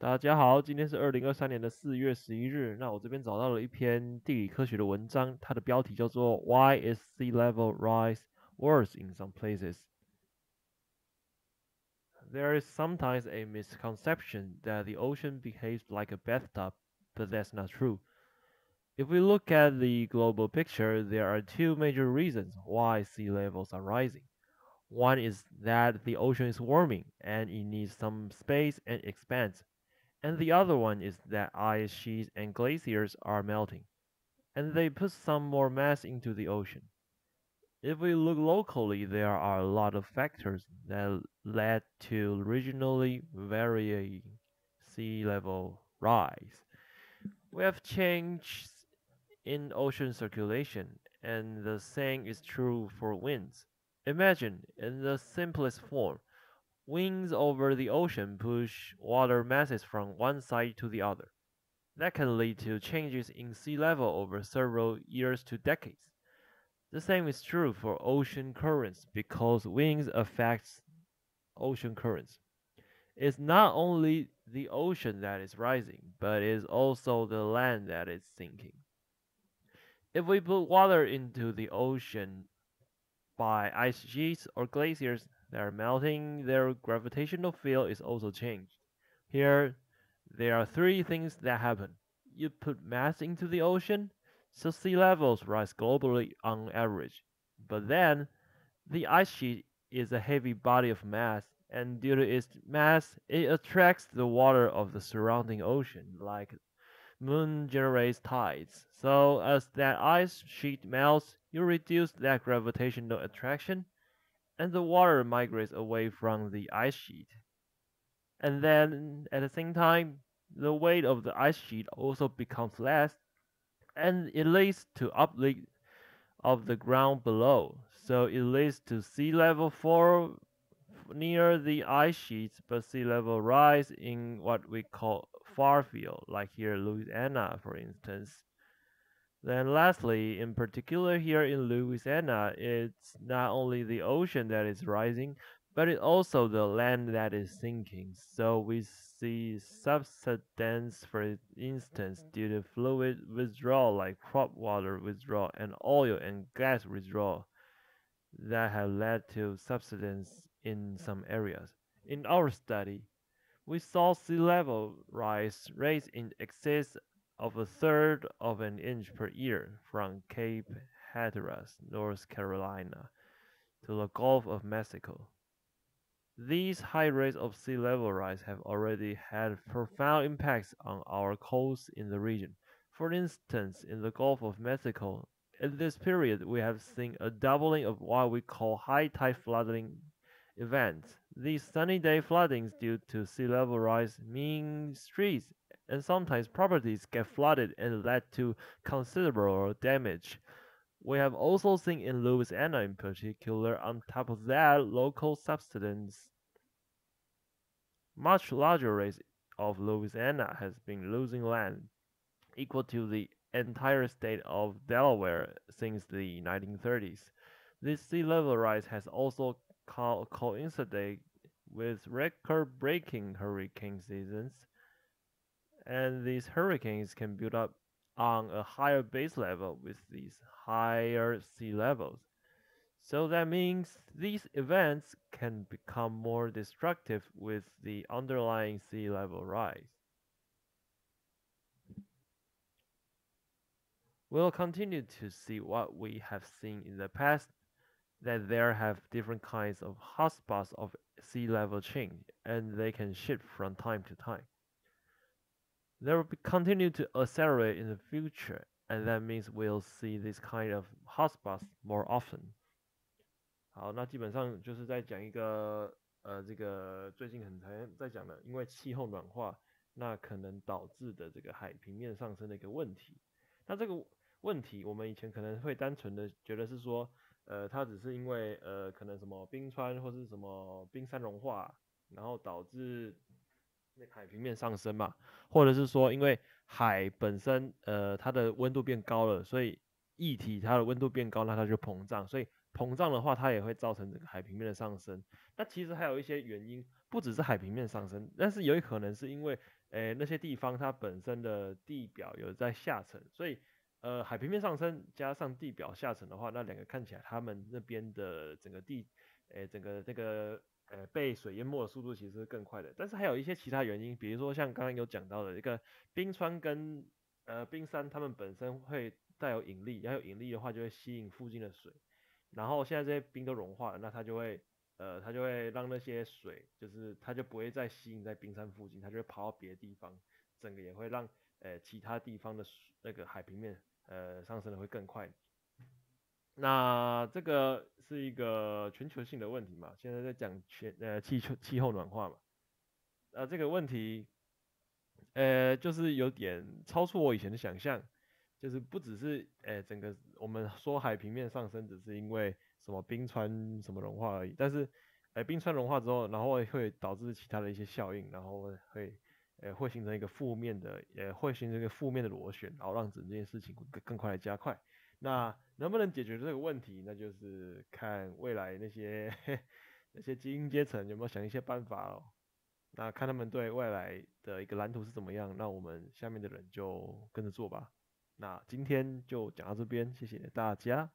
大家好，今天是2023年的4月11日。那我这边找到了一篇地理科学的文章，它的标题叫做 "Why is sea level rise worse in some places?" There is sometimes a misconception that the ocean behaves like a bathtub, but that's not true. If we look at the global picture, there are two major reasons why sea levels are rising. One is that the ocean is warming and it needs some space and expands. And the other one is that ice sheets and glaciers are melting, and they put some more mass into the ocean. If we look locally, there are a lot of factors that led to regionally varying sea level rise. We have change in ocean circulation, and the same is true for winds. Imagine, in the simplest form, winds over the ocean push water masses from one side to the other. That can lead to changes in sea level over several years to decades. The same is true for ocean currents because winds affect ocean currents. It's not only the ocean that is rising, but it's also the land that is sinking. If we put water into the ocean by ice sheets or glaciers that are melting, their gravitational field is also changed. Here, there are three things that happen. You put mass into the ocean, so sea levels rise globally on average. But then, the ice sheet is a heavy body of mass, and due to its mass, it attracts the water of the surrounding ocean, like moon generates tides. So as that ice sheet melts, you reduce that gravitational attraction, and the water migrates away from the ice sheet. And then at the same time, the weight of the ice sheet also becomes less, and it leads to uplift of the ground below. So it leads to sea level fall near the ice sheets, but sea level rise in what we call far field, like here Louisiana, for instance. Then lastly, in particular here in Louisiana, it's not only the ocean that is rising, but it's also the land that is sinking. So we see subsidence, for instance, due to fluid withdrawal like crop water withdrawal and oil and gas withdrawal that have led to subsidence in some areas. In our study, we saw sea level rise rates in excess of a third of an inch per year from Cape Hatteras, North Carolina, to the Gulf of Mexico. These high rates of sea level rise have already had profound impacts on our coasts in the region. For instance, in the Gulf of Mexico, in this period we have seen a doubling of what we call high tide flooding events. These sunny day floodings due to sea level rise mean streets and sometimes properties get flooded and led to considerable damage. We have also seen in Louisiana in particular, on top of that, local subsidence. Much larger rates of Louisiana has been losing land equal to the entire state of Delaware since the 1930s. This sea level rise has also coincided with record-breaking hurricane seasons, and these hurricanes can build up on a higher base level with these higher sea levels. So that means these events can become more destructive with the underlying sea level rise. We'll continue to see what we have seen in the past, that there have different kinds of hotspots of sea level change, and they can shift from time to time. They will continue to accelerate in the future, and that means we'll see this kind of hotspots more often. 好，那基本上就是在讲一个这个最近很常在讲的，因为气候暖化，那可能导致的这个海平面上升的一个问题。那这个问题，我们以前可能会单纯的觉得是说，它只是因为可能什么冰川或是什么冰山融化，然后导致那个海平面上升嘛，或者是说因为海本身它的温度变高了，所以液体它的温度变高，那它就膨胀，所以膨胀的话，它也会造成整个海平面的上升。那其实还有一些原因不只是海平面上升，但是有可能是因为那些地方它本身的地表有在下沉，所以海平面上升加上地表下沉的话，那两个看起来他们那边的整个整个这个被水淹没的速度其实是更快的。但是还有一些其他原因，比如说像刚刚有讲到的一个冰川跟冰山，它们本身会带有引力，要有引力的话就会吸引附近的水，然后现在这些冰都融化了，那它就会让那些水，就是它就不会再吸引在冰山附近，它就会跑到别的地方，整个也会让其他地方的那个海平面上升的会更快。那这个是一个全球性的问题嘛，现在在讲气候暖化嘛，这个问题就是有点超出我以前的想象，就是不只是整个我们说海平面上升只是因为什么冰川什么融化而已，但是冰川融化之后，然后会导致其他的一些效应，然后会形成一个负面的，会形成一个负面的螺旋，然后让整件事情更快的加快。那能不能解决这个问题，那就是看未来那些那些精英阶层有没有想一些办法哦。那看他们对未来的一个蓝图是怎么样，那我们下面的人就跟着做吧。那今天就讲到这边，谢谢大家。